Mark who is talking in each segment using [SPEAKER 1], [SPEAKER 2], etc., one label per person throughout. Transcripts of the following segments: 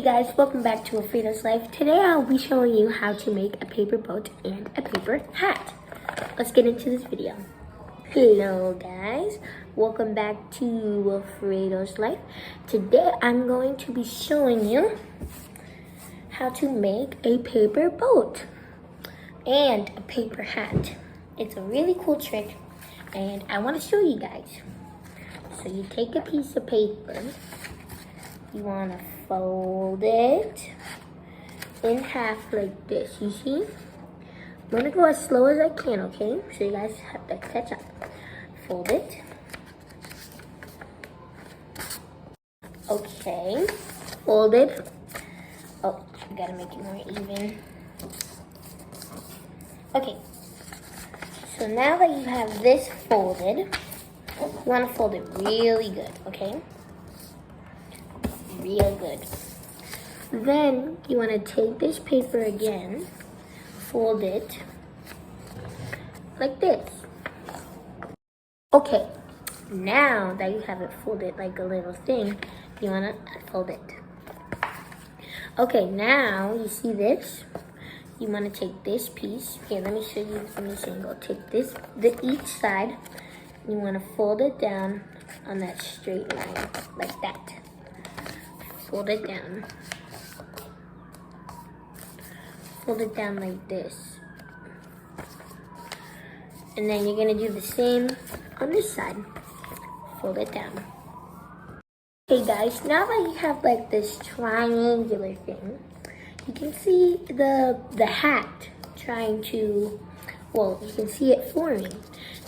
[SPEAKER 1] Hey guys, welcome back to Alfredo's Life. Today I'll be showing you how to make a paper boat and a paper hat. Let's get into this video. Hello guys, welcome back to Alfredo's Life. Today I'm going to be showing you how to make a paper boat and a paper hat. It's a really cool trick and I want to show you guys. So you take a piece of paper, you want to fold it in half like this, you see? I'm gonna go as slow as I can, okay? So you guys have to catch up. Fold it. Okay, fold it. Oh, you gotta make it more even. Okay, so now that you have this folded, you wanna fold it really good, okay? Real good. Then you want to take this paper again, fold it like this. Okay, now that you have it folded like a little thing, you want to fold it. Okay, now you see this. You want to take this piece. Here, let me show you from this angle. Take this, each side. You want to fold it down on that straight line like that. Fold it down. Fold it down like this. And then you're gonna do the same on this side. Fold it down. Okay guys, now that you have like this triangular thing, you can see the hat trying to, well, you can see it forming.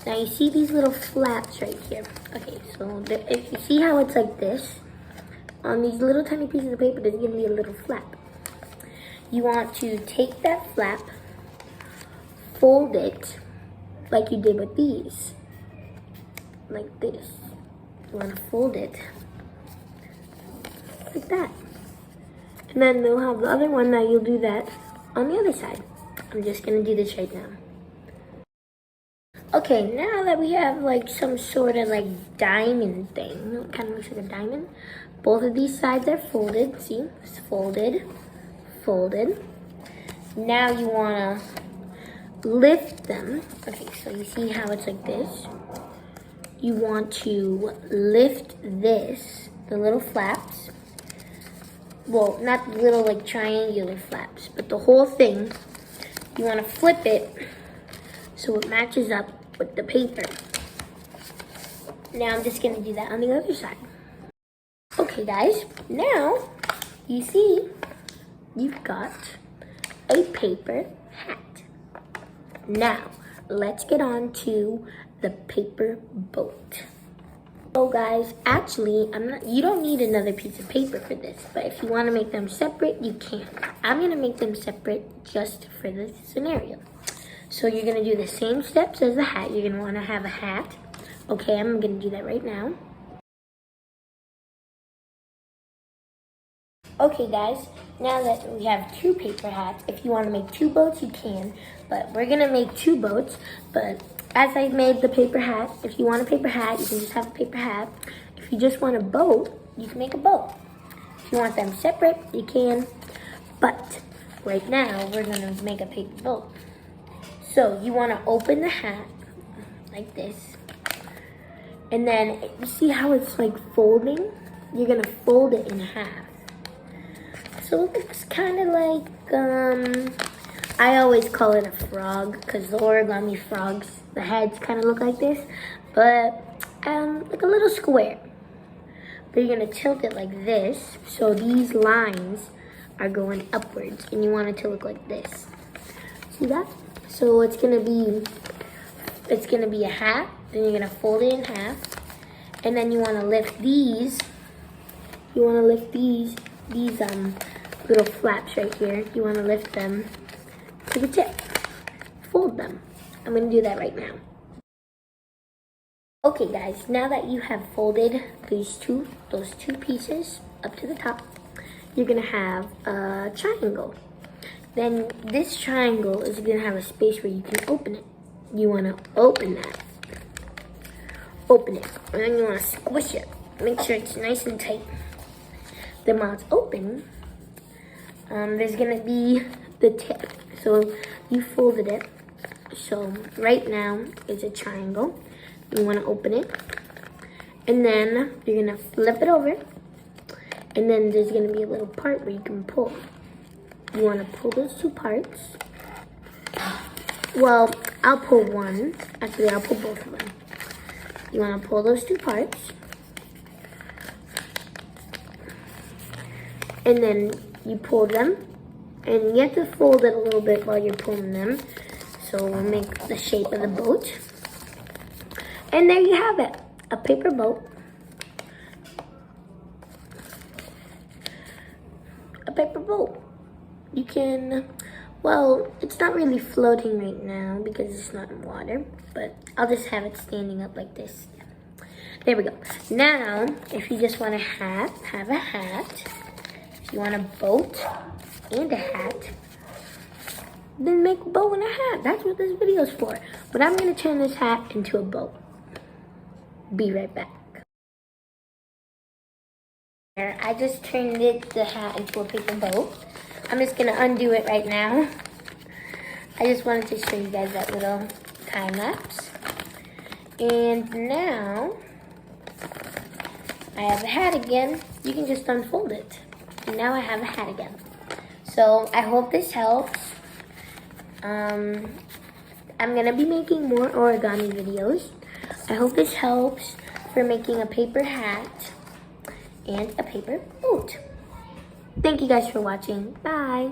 [SPEAKER 1] Now you see these little flaps right here. Okay, so if you see how it's like this, on these little tiny pieces of paper, there's gonna be a little flap. You want to take that flap, fold it like you did with these, like this. You wanna fold it like that. And then you'll have the other one that you'll do that on the other side. I'm just gonna do this right now. Okay, now that we have like some sort of like diamond thing, it kind of looks like a diamond. Both of these sides are folded, see? It's folded, folded. Now you wanna lift them. Okay, so you see how it's like this? You want to lift this, the little flaps. Well, not the little like triangular flaps, but the whole thing. You wanna flip it so it matches up with the paper. Now I'm just gonna do that on the other side. Okay guys, now you see you've got a paper hat. Now let's get on to the paper boat. So guys, actually you don't need another piece of paper for this, but if you want to make them separate, you can. I'm gonna make them separate just for this scenario. So you're gonna do the same steps as the hat. You're gonna wanna have a hat. Okay, I'm gonna do that right now. Okay guys, now that we have two paper hats, if you wanna make two boats, you can. But we're gonna make two boats, but as I made the paper hat, if you want a paper hat, you can just have a paper hat. If you just want a boat, you can make a boat. If you want them separate, you can. But right now, we're gonna make a paper boat. So you want to open the hat like this, and then you see how it's like folding? You're gonna fold it in half. So it looks kind of like, I always call it a frog because the origami frogs, the heads kind of look like this, but like a little square. But you're gonna tilt it like this, so these lines are going upwards, and you want it to look like this. See that? So it's gonna be a hat, then you're gonna fold it in half, and then you wanna lift these, little flaps right here, you wanna lift them to the tip, fold them. I'm gonna do that right now. Okay guys, now that you have folded those two pieces up to the top, you're gonna have a triangle. Then this triangle is gonna have a space where you can open it. You wanna open that. Open it, and then you wanna squish it. Make sure it's nice and tight. Then while it's open, there's gonna be the tip. So you folded it. So right now it's a triangle. You wanna open it. And then you're gonna flip it over. And then there's gonna be a little part where you can pull. You wanna pull those two parts. Well, I'll pull one. Actually, I'll pull both of them. You wanna pull those two parts. And then you pull them. And you have to fold it a little bit while you're pulling them. So we'll make the shape of the boat. And there you have it, a paper boat. A paper boat. You can, well, it's not really floating right now because it's not in water, but I'll just have it standing up like this. There we go. Now, if you just want to have a hat, if you want a boat and a hat, then make a boat and a hat. That's what this video is for. But I'm going to turn this hat into a boat. Be right back. I just turned the hat into a paper boat. I'm just going to undo it right now. I just wanted to show you guys that little time lapse. And now, I have a hat again. You can just unfold it. And now I have a hat again. So, I hope this helps. I'm going to be making more origami videos. I hope this helps for making a paper hat and a paper boat. Thank you guys for watching. Bye.